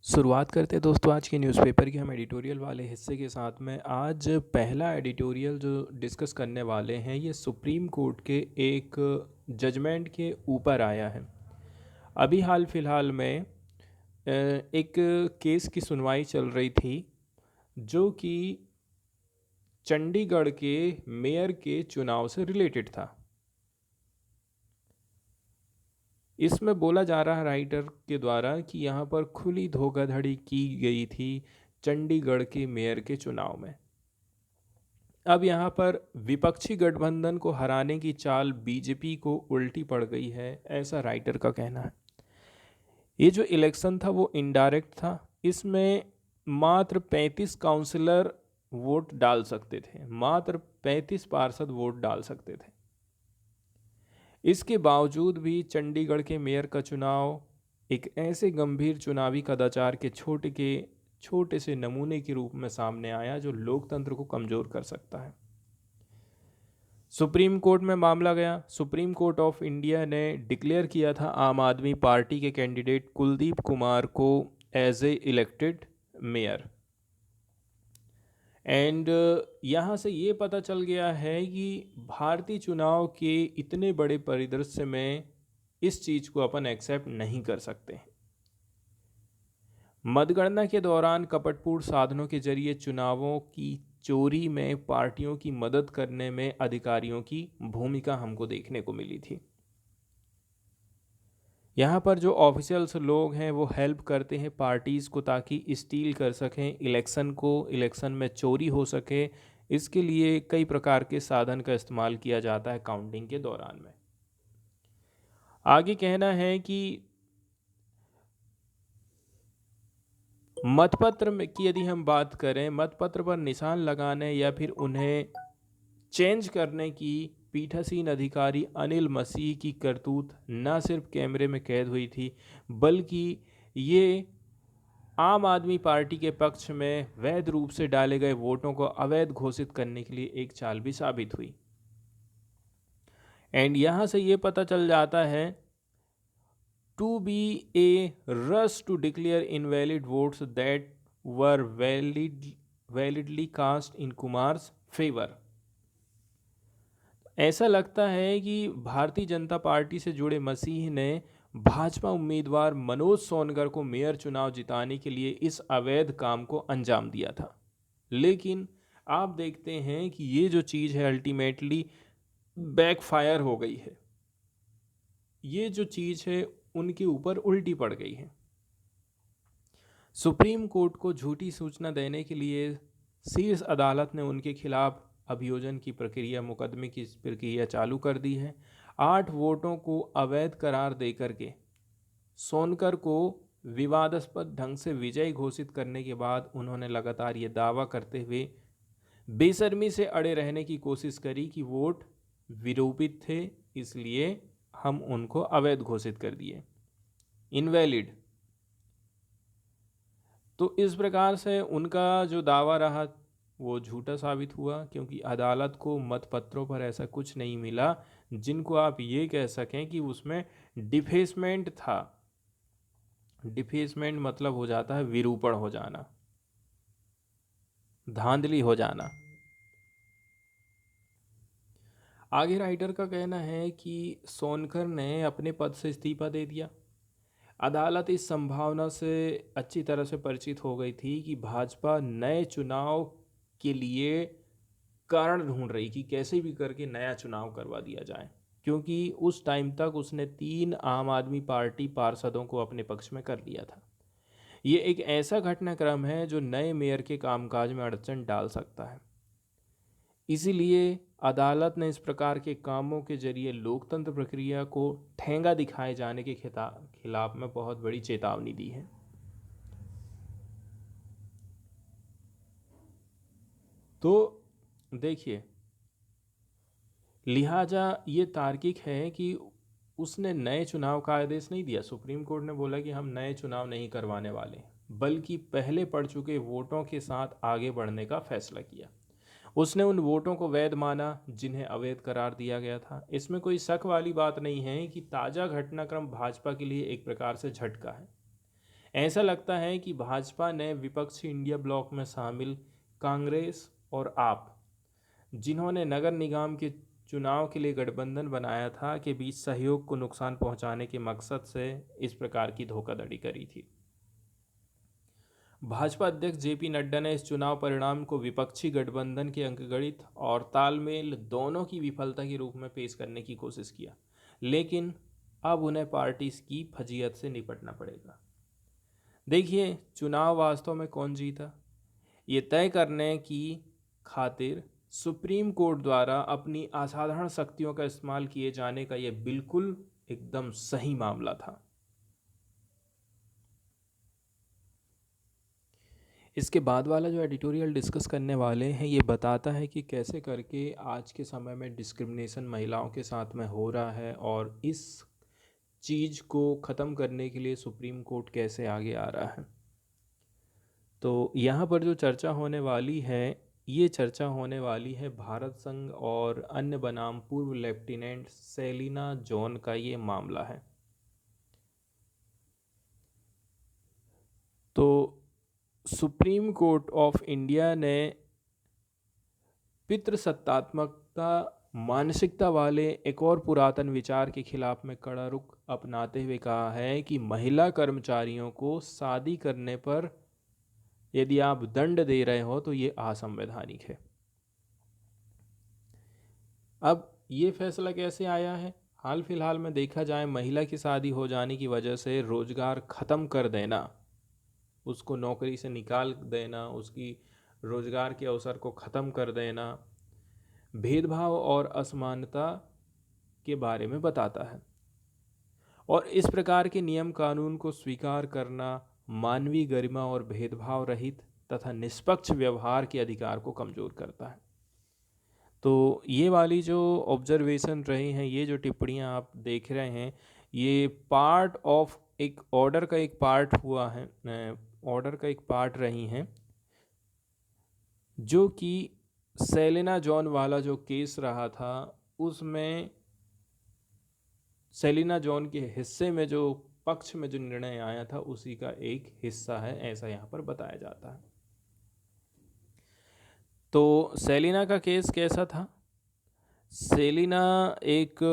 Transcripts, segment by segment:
शुरुआत करते हैं दोस्तों आज के न्यूज़पेपर के हम एडिटोरियल वाले हिस्से के साथ में। आज पहला एडिटोरियल जो डिस्कस करने वाले हैं ये सुप्रीम कोर्ट के एक जजमेंट के ऊपर आया है। अभी हाल फिलहाल में एक केस की सुनवाई चल रही थी जो कि चंडीगढ़ के मेयर के चुनाव से रिलेटेड था। इसमें बोला जा रहा है राइटर के द्वारा कि यहाँ पर खुली धोखाधड़ी की गई थी चंडीगढ़ के मेयर के चुनाव में। अब यहाँ पर विपक्षी गठबंधन को हराने की चाल बीजेपी को उल्टी पड़ गई है, ऐसा राइटर का कहना है। ये जो इलेक्शन था वो इनडायरेक्ट था। इसमें मात्र 35 काउंसलर वोट डाल सकते थे, मात्र 35 पार्षद वोट डाल सकते थे। इसके बावजूद भी चंडीगढ़ के मेयर का चुनाव एक ऐसे गंभीर चुनावी कदाचार के छोटे से नमूने के रूप में सामने आया जो लोकतंत्र को कमज़ोर कर सकता है। सुप्रीम कोर्ट में मामला गया। सुप्रीम कोर्ट ऑफ इंडिया ने डिक्लेयर किया था आम आदमी पार्टी के कैंडिडेट कुलदीप कुमार को as a elected mayor. And यहाँ से ये पता चल गया है कि भारतीय चुनाव के इतने बड़े परिदृश्य में इस चीज़ को अपन एक्सेप्ट नहीं कर सकते। मतगणना के दौरान कपटपूर्ण साधनों के जरिए चुनावों की चोरी में पार्टियों की मदद करने में अधिकारियों की भूमिका हमको देखने को मिली थी। यहाँ पर जो ऑफिशियल्स लोग हैं वो हेल्प करते हैं पार्टीज़ को ताकि स्टील कर सकें इलेक्शन में चोरी हो सके। इसके लिए कई प्रकार के साधन का इस्तेमाल किया जाता है काउंटिंग के दौरान में। आगे कहना है कि मतपत्र में की यदि हम बात करें, मतपत्र पर निशान लगाने या फिर उन्हें चेंज करने की पीठासीन अधिकारी अनिल मसीह की करतूत न सिर्फ कैमरे में कैद हुई थी बल्कि ये आम आदमी पार्टी के पक्ष में वैध रूप से डाले गए वोटों को अवैध घोषित करने के लिए एक चाल भी साबित हुई। एंड यहाँ से ये पता चल जाता है to be a rush to declare invalid votes that were validly cast in Kumar's favor। ऐसा लगता है कि भारतीय जनता पार्टी से जुड़े मसीह ने भाजपा उम्मीदवार मनोज सोनकर को मेयर चुनाव जिताने के लिए इस अवैध काम को अंजाम दिया था। लेकिन आप देखते हैं कि ये जो चीज़ है अल्टीमेटली बैकफायर हो गई है। ये जो चीज़ है उनके ऊपर उल्टी पड़ गई है। सुप्रीम कोर्ट को झूठी सूचना देने के लिए शीर्ष अदालत ने उनके खिलाफ अभियोजन की प्रक्रिया, मुकदमे की प्रक्रिया चालू कर दी है। 8 वोटों को अवैध करार देकर के सोनकर को विवादास्पद ढंग से विजयी घोषित करने के बाद उन्होंने लगातार ये दावा करते हुए बेशर्मी से अड़े रहने की कोशिश करी कि वोट विरूपित थे, इसलिए हम उनको अवैध घोषित कर दिए, इनवैलिड। तो इस प्रकार से उनका जो दावा रहा वो झूठा साबित हुआ, क्योंकि अदालत को मतपत्रों पर ऐसा कुछ नहीं मिला जिनको आप ये कह सकें कि उसमें डिफेसमेंट था। डिफेसमेंट मतलब हो जाता है विरूपण हो जाना, धांधली हो जाना। आगे राइटर का कहना है कि सोनकर ने अपने पद से इस्तीफा दे दिया। अदालत इस संभावना से अच्छी तरह से परिचित हो गई थी कि भाजपा नए चुनाव के लिए कारण ढूंढ रही कि कैसे भी करके नया चुनाव करवा दिया जाए, क्योंकि उस टाइम तक उसने 3 आम आदमी पार्टी पार्षदों को अपने पक्ष में कर लिया था। ये एक ऐसा घटनाक्रम है जो नए मेयर के कामकाज में अड़चन डाल सकता है। इसीलिए अदालत ने इस प्रकार के कामों के जरिए लोकतंत्र प्रक्रिया को ठेंगा दिखाए जाने के खिलाफ में बहुत बड़ी चेतावनी दी है। तो देखिए, लिहाजा ये तार्किक है कि उसने नए चुनाव का आदेश नहीं दिया। सुप्रीम कोर्ट ने बोला कि हम नए चुनाव नहीं करवाने वाले, बल्कि पहले पड़ चुके वोटों के साथ आगे बढ़ने का फैसला किया। उसने उन वोटों को वैध माना जिन्हें अवैध करार दिया गया था। इसमें कोई शक वाली बात नहीं है कि ताज़ा घटनाक्रम भाजपा के लिए एक प्रकार से झटका है। ऐसा लगता है कि भाजपा ने विपक्षी इंडिया ब्लॉक में शामिल कांग्रेस और आप, जिन्होंने नगर निगम के चुनाव के लिए गठबंधन बनाया था, के बीच सहयोग को नुकसान पहुंचाने के मकसद से इस प्रकार की धोखाधड़ी करी थी। भाजपा अध्यक्ष जेपी नड्डा ने इस चुनाव परिणाम को विपक्षी गठबंधन के अंकगणित और तालमेल दोनों की विफलता के रूप में पेश करने की कोशिश किया, लेकिन अब उन्हें पार्टी की फजीयत से निपटना पड़ेगा। देखिए, चुनाव वास्तव में कौन जीता, ये तय करने की खातिर सुप्रीम कोर्ट द्वारा अपनी असाधारण शक्तियों का इस्तेमाल किए जाने का यह बिल्कुल एकदम सही मामला था। इसके बाद वाला जो एडिटोरियल डिस्कस करने वाले हैं, ये बताता है कि कैसे करके आज के समय में डिस्क्रिमिनेशन महिलाओं के साथ में हो रहा है और इस चीज़ को ख़त्म करने के लिए सुप्रीम कोर्ट कैसे आगे आ रहा है। तो यहाँ पर जो चर्चा होने वाली है, ये चर्चा होने वाली है भारत संघ और अन्य बनाम पूर्व लेफ्टिनेंट सेलिना जॉन का ये मामला है। तो सुप्रीम कोर्ट ऑफ इंडिया ने पितृसत्तात्मकता मानसिकता वाले एक और पुरातन विचार के खिलाफ में कड़ा रुख अपनाते हुए कहा है कि महिला कर्मचारियों को शादी करने पर यदि आप दंड दे रहे हो तो ये असंवैधानिक है। अब ये फैसला कैसे आया है? हाल फिलहाल में देखा जाए, महिला की शादी हो जाने की वजह से रोजगार ख़त्म कर देना, उसको नौकरी से निकाल देना, उसकी रोजगार के अवसर को ख़त्म कर देना, भेदभाव और असमानता के बारे में बताता है। और इस प्रकार के नियम कानून को स्वीकार करना मानवीय गरिमा और भेदभाव रहित तथा निष्पक्ष व्यवहार के अधिकार को कमज़ोर करता है। तो ये वाली जो ऑब्जर्वेशन रहे हैं, ये जो टिप्पणियाँ आप देख रहे हैं, ये पार्ट ऑफ एक ऑर्डर का एक पार्ट हुआ है, ऑर्डर का एक पार्ट रही हैं, जो कि सेलिना जॉन वाला जो केस रहा था, उसमें सेलिना जॉन के हिस्से में जो पक्ष में जो निर्णय आया था उसी का एक हिस्सा है, ऐसा यहाँ पर बताया जाता है। तो सेलिना का केस कैसा था? सेलिना एक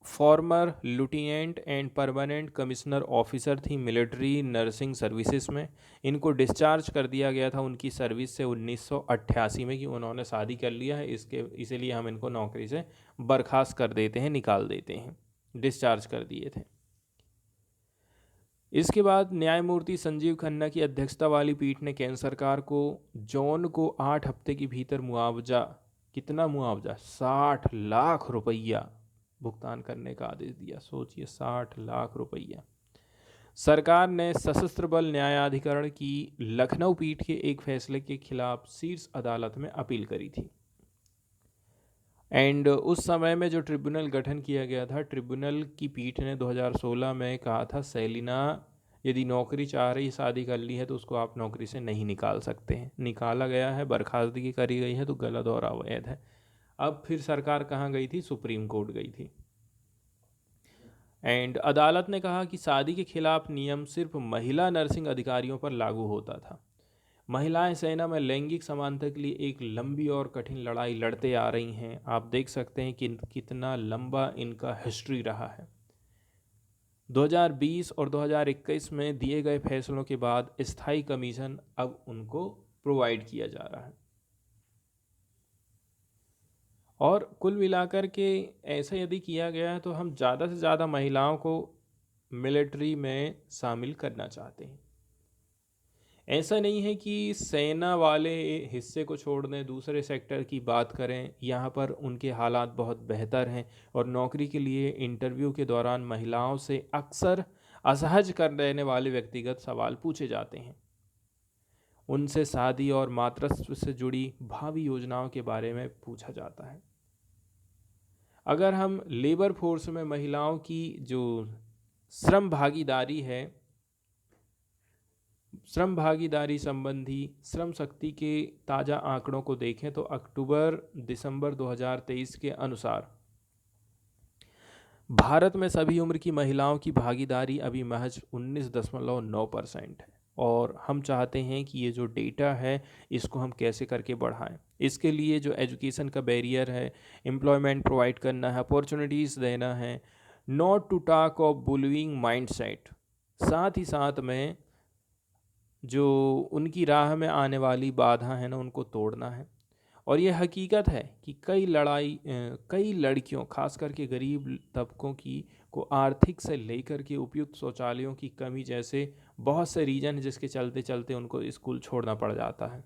farmer lieutenant and permanent commissioner officer थी मिलिट्री नर्सिंग सर्विसेज में। इनको डिस्चार्ज कर दिया गया था उनकी सर्विस से 1988 में कि उन्होंने शादी कर लिया है, इसीलिए हम इनको नौकरी से बर्खास्त कर देते हैं, निकाल देते हैं, डिस्चार्ज कर दिए थे। इसके बाद न्यायमूर्ति संजीव खन्ना की अध्यक्षता वाली पीठ ने केंद्र सरकार को जॉन को 8 हफ्ते के भीतर मुआवजा, कितना मुआवजा, 60 लाख रुपया भुगतान करने का आदेश दिया। सोचिए, 60 लाख रुपया। सरकार ने सशस्त्र बल न्यायाधिकरण की लखनऊ पीठ के एक फैसले के खिलाफ शीर्ष अदालत में अपील करी थी। एंड उस समय में जो ट्रिब्यूनल गठन किया गया था, ट्रिब्यूनल की पीठ ने 2016 में कहा था सेलिना यदि नौकरी चाह रही, शादी कर ली है तो उसको आप नौकरी से नहीं निकाल सकते हैं। निकाला गया है, बर्खास्तगी करी गई है तो गलत और अवैध है। अब फिर सरकार कहाँ गई थी? सुप्रीम कोर्ट गई थी। एंड अदालत ने कहा कि शादी के खिलाफ नियम सिर्फ महिला नर्सिंग अधिकारियों पर लागू होता था। महिलाएं सेना में लैंगिक समानता के लिए एक लंबी और कठिन लड़ाई लड़ते आ रही हैं। आप देख सकते हैं कि कितना लंबा इनका हिस्ट्री रहा है। 2020 और 2021 में दिए गए फैसलों के बाद स्थायी कमीशन अब उनको प्रोवाइड किया जा रहा है। और कुल मिलाकर के ऐसा यदि किया गया है तो हम ज़्यादा से ज़्यादा महिलाओं को मिलिट्री में शामिल करना चाहते हैं। ऐसा नहीं है कि सेना वाले हिस्से को छोड़ दें, दूसरे सेक्टर की बात करें। यहाँ पर उनके हालात बहुत बेहतर हैं और नौकरी के लिए इंटरव्यू के दौरान महिलाओं से अक्सर असहज कर देने वाले व्यक्तिगत सवाल पूछे जाते हैं। उनसे शादी और मातृत्व से जुड़ी भावी योजनाओं के बारे में पूछा जाता है। अगर हम लेबर फोर्स में महिलाओं की जो श्रम भागीदारी है, श्रम भागीदारी संबंधी श्रम शक्ति के ताज़ा आंकड़ों को देखें तो अक्टूबर दिसंबर 2023 के अनुसार भारत में सभी उम्र की महिलाओं की भागीदारी अभी महज 19.9% है, और हम चाहते हैं कि ये जो डेटा है इसको हम कैसे करके बढ़ाएं। इसके लिए जो एजुकेशन का बैरियर है, एम्प्लॉयमेंट प्रोवाइड करना है, अपॉर्चुनिटीज़ देना है, not to talk of bullying mindset, साथ ही साथ में जो उनकी राह में आने वाली बाधा है ना उनको तोड़ना है। और ये हकीकत है कि कई लड़कियों, खास करके गरीब तबकों की, को आर्थिक से लेकर के उपयुक्त शौचालयों की कमी जैसे बहुत से रीजन हैं जिसके चलते चलते उनको स्कूल छोड़ना पड़ जाता है।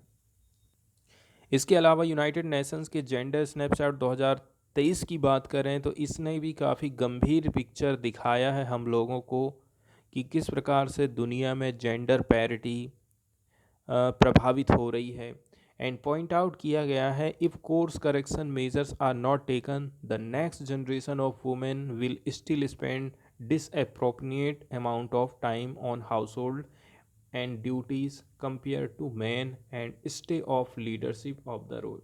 इसके अलावा यूनाइटेड नेशंस के जेंडर स्नैपशॉट 2023 की बात करें तो इसने भी काफ़ी गंभीर पिक्चर दिखाया है हम लोगों को कि किस प्रकार से दुनिया में जेंडर पैरिटी प्रभावित हो रही है। एंड पॉइंट आउट किया गया है, if course correction measures are not taken, the next generation of women will still spend disappropriate amount of time on house and duties compared to men and stay off leadership of the role।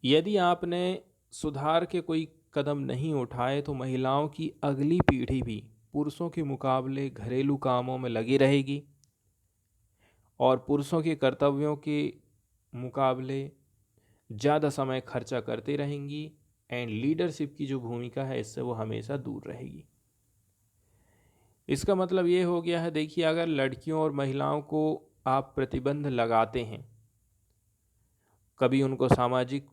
यदि आपने सुधार के कोई कदम नहीं उठाए तो महिलाओं की अगली पीढ़ी भी पुरुषों के मुकाबले घरेलू कामों में लगी रहेगी और पुरुषों के कर्तव्यों के मुकाबले ज़्यादा समय खर्चा करते रहेंगी, एंड लीडरशिप की जो भूमिका है इससे वो हमेशा दूर रहेगी। इसका मतलब ये हो गया है, देखिए, अगर लड़कियों और महिलाओं को आप प्रतिबंध लगाते हैं, कभी उनको सामाजिक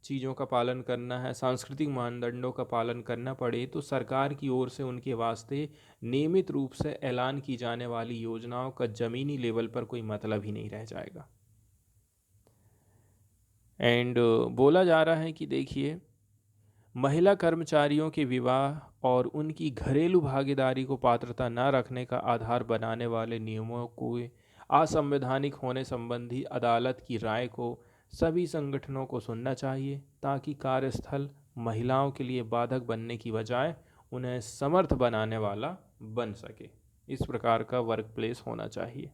चीज़ों का पालन करना है, सांस्कृतिक मानदंडों का पालन करना पड़े, तो सरकार की ओर से उनके वास्ते नियमित रूप से ऐलान की जाने वाली योजनाओं का ज़मीनी लेवल पर कोई मतलब ही नहीं रह जाएगा। एंड बोला जा रहा है कि देखिए, महिला कर्मचारियों के विवाह और उनकी घरेलू भागीदारी को पात्रता न रखने का आधार बनाने वाले नियमों को असंवैधानिक होने संबंधी अदालत की राय को सभी संगठनों को सुनना चाहिए, ताकि कार्यस्थल महिलाओं के लिए बाधक बनने की बजाय उन्हें समर्थ बनाने वाला बन सके। इस प्रकार का वर्क प्लेस होना चाहिए।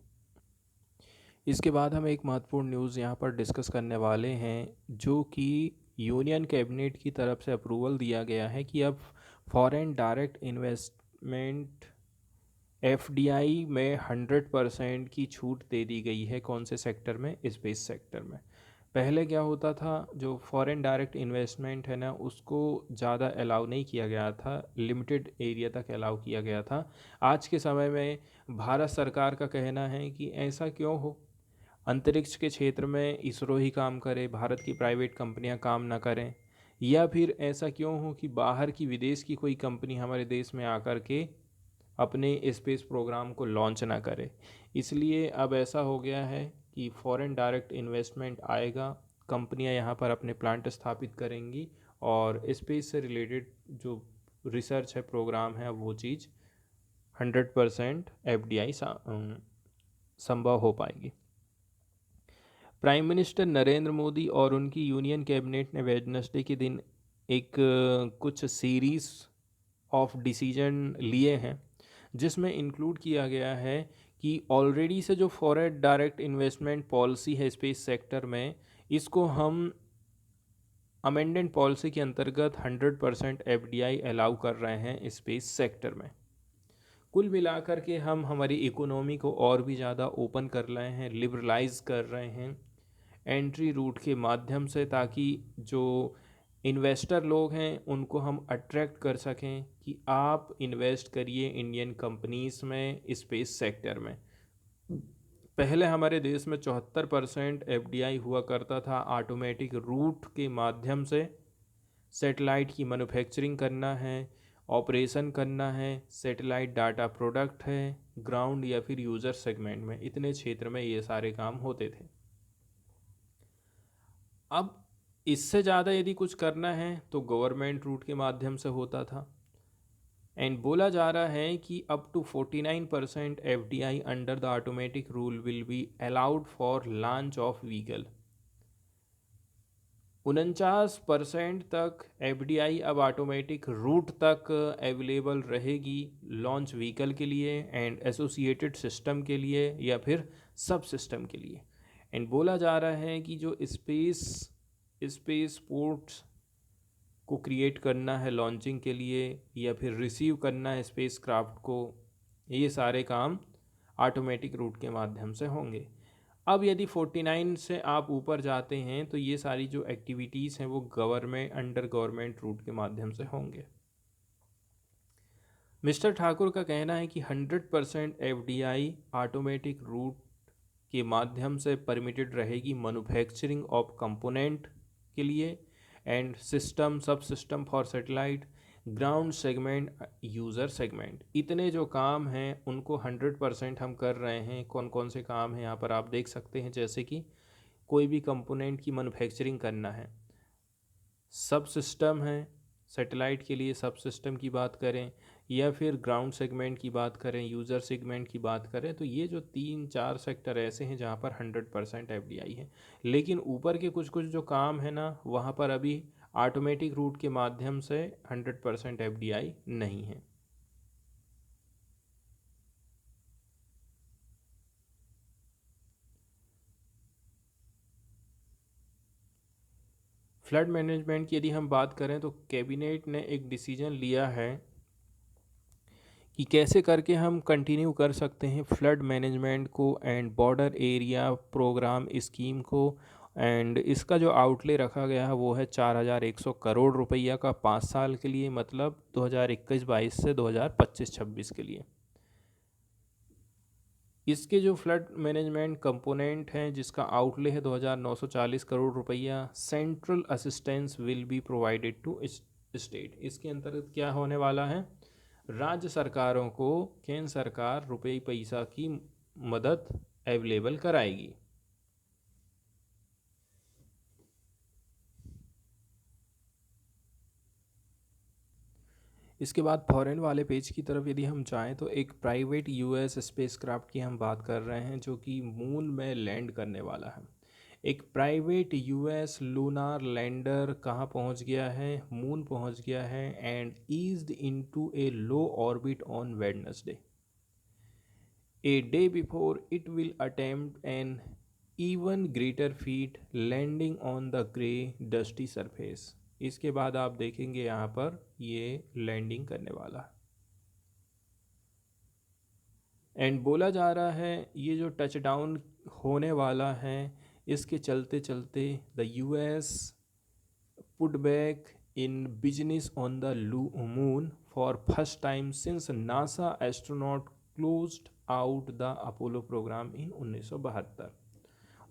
इसके बाद हम एक महत्वपूर्ण न्यूज़ यहाँ पर डिस्कस करने वाले हैं, जो कि यूनियन कैबिनेट की तरफ से अप्रूवल दिया गया है कि अब फॉरेन डायरेक्ट इन्वेस्टमेंट एफडीआई में 100% की छूट दे दी गई है। कौन से सेक्टर में? स्पेस सेक्टर में। पहले क्या होता था, जो फॉरेन डायरेक्ट इन्वेस्टमेंट है ना उसको ज़्यादा अलाउ नहीं किया गया था, लिमिटेड एरिया तक अलाउ किया गया था। आज के समय में भारत सरकार का कहना है कि ऐसा क्यों हो, अंतरिक्ष के क्षेत्र में इसरो ही काम करे, भारत की प्राइवेट कंपनियां काम ना करें, या फिर ऐसा क्यों हो कि बाहर की, विदेश की कोई कंपनी हमारे देश में आकर के अपने स्पेस प्रोग्राम को लॉन्च ना करे। इसलिए अब ऐसा हो गया है कि फॉरेन डायरेक्ट इन्वेस्टमेंट आएगा, कंपनियां यहाँ पर अपने प्लांट स्थापित करेंगी और स्पेस से रिलेटेड जो रिसर्च है, प्रोग्राम है, वो चीज़ 100% एफडीआई संभव हो पाएगी। प्राइम मिनिस्टर नरेंद्र मोदी और उनकी यूनियन कैबिनेट ने वेडनेसडे के दिन एक कुछ सीरीज़ ऑफ डिसीजन लिए हैं, जिसमें इंक्लूड किया गया है कि ऑलरेडी से जो फॉरेन डायरेक्ट इन्वेस्टमेंट पॉलिसी है स्पेस सेक्टर में, इसको हम अमेंडेंट पॉलिसी के अंतर्गत 100% एफडीआई अलाउ कर रहे हैं स्पेस सेक्टर में। कुल मिलाकर के हम हमारी इकोनॉमी को और भी ज़्यादा ओपन कर रहे हैं, लिबरलाइज कर रहे हैं एंट्री रूट के माध्यम से, ताकि जो इन्वेस्टर लोग हैं उनको हम अट्रैक्ट कर सकें कि आप इन्वेस्ट करिए इंडियन कंपनीज में स्पेस सेक्टर में। पहले हमारे देश में 74% एफडीआई हुआ करता था, ऑटोमेटिक रूट के माध्यम से सैटेलाइट की मैन्युफैक्चरिंग करना है, ऑपरेशन करना है, सैटेलाइट डाटा प्रोडक्ट है, ग्राउंड या फिर यूज़र सेगमेंट में, इतने क्षेत्र में ये सारे काम होते थे। अब इससे ज़्यादा यदि कुछ करना है तो गवर्नमेंट रूट के माध्यम से होता था। एंड बोला जा रहा है कि up to 49% FDI under the automatic rule will be allowed for launch of vehicle. 49% तक एफडीआई अब ऑटोमेटिक रूट तक अवेलेबल रहेगी लॉन्च व्हीकल के लिए एंड एसोसिएटेड सिस्टम के लिए या फिर सब सिस्टम के लिए। एंड बोला जा रहा है कि जो स्पेस पोर्ट्स को क्रिएट करना है लॉन्चिंग के लिए या फिर रिसीव करना है स्पेस क्राफ्ट को, ये सारे काम ऑटोमेटिक रूट के माध्यम से होंगे। अब यदि 49 से आप ऊपर जाते हैं तो ये सारी जो एक्टिविटीज़ हैं वो गवर्नमेंट अंडर गवर्नमेंट रूट के माध्यम से होंगे। मिस्टर ठाकुर का कहना है कि 100% एफडीआई ऑटोमेटिक रूट के माध्यम से परमिटेड रहेगी मैन्युफैक्चरिंग ऑफ कंपोनेंट के लिए एंड सिस्टम सब system for satellite ground segment user segment. इतने जो काम हैं उनको 100% हम कर रहे हैं। कौन कौन से काम हैं यहाँ पर आप देख सकते हैं, जैसे कि कोई भी कंपोनेंट की मैन्युफैक्चरिंग करना है, सब सिस्टम है, सैटेलाइट के लिए सब सिस्टम की बात करें या फिर ग्राउंड सेगमेंट की बात करें, यूज़र सेगमेंट की बात करें, तो ये जो 3-4 सेक्टर ऐसे हैं जहाँ पर 100% एफडीआई है। लेकिन ऊपर के कुछ कुछ जो काम है ना, वहाँ पर अभी ऑटोमेटिक रूट के माध्यम से 100% एफडीआई नहीं है। फ्लड मैनेजमेंट की यदि हम बात करें तो कैबिनेट ने एक डिसीजन लिया है कि कैसे करके हम कंटिन्यू कर सकते हैं फ्लड मैनेजमेंट को and border area programme scheme को। एंड इसका जो आउटले रखा गया है वो है 4100 करोड़ रुपया का 5 साल के लिए, मतलब 2021-22 से 2025-26 के लिए। इसके जो फ्लड मैनेजमेंट कंपोनेंट हैं जिसका आउटले है 2940 करोड़ रुपया, central assistance will be provided to state. इसके अंतर्गत क्या होने वाला है, राज्य सरकारों को केंद्र सरकार रुपये पैसा की मदद अवेलेबल कराएगी। इसके बाद फॉरेन वाले पेज की तरफ यदि हम जाएं तो एक प्राइवेट यूएस स्पेसक्राफ्ट की हम बात कर रहे हैं जो कि मून में लैंड करने वाला है। एक प्राइवेट यूएस लूनार लैंडर कहाँ पहुँच गया है, मून पहुँच गया है and eased into a low orbit on Wednesday, a day before it will attempt an even greater feat landing on the grey dusty surface. इसके बाद आप देखेंगे यहाँ पर ये लैंडिंग करने वाला है एंड बोला जा रहा है ये जो टचडाउन होने वाला है इसके चलते चलते the US put back in business on the moon for first time since NASA astronaut closed out the Apollo program in 1972।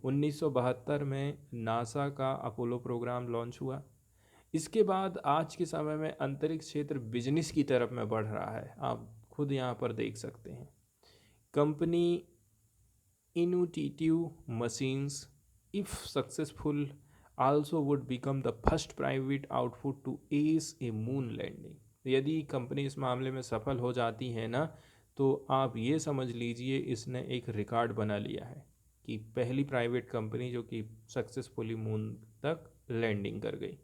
1972 में नासा का अपोलो प्रोग्राम लॉन्च हुआ। इसके बाद आज के समय में अंतरिक्ष क्षेत्र बिजनेस की तरफ में बढ़ रहा है, आप खुद यहाँ पर देख सकते हैं। Company innovative machines if successful also would become the first private outfit to ace a moon landing. यदि कंपनी इस मामले में सफल हो जाती है ना, तो आप ये समझ लीजिए इसने एक रिकॉर्ड बना लिया है कि पहली प्राइवेट कंपनी जो कि सक्सेसफुली मून तक लैंडिंग कर गई।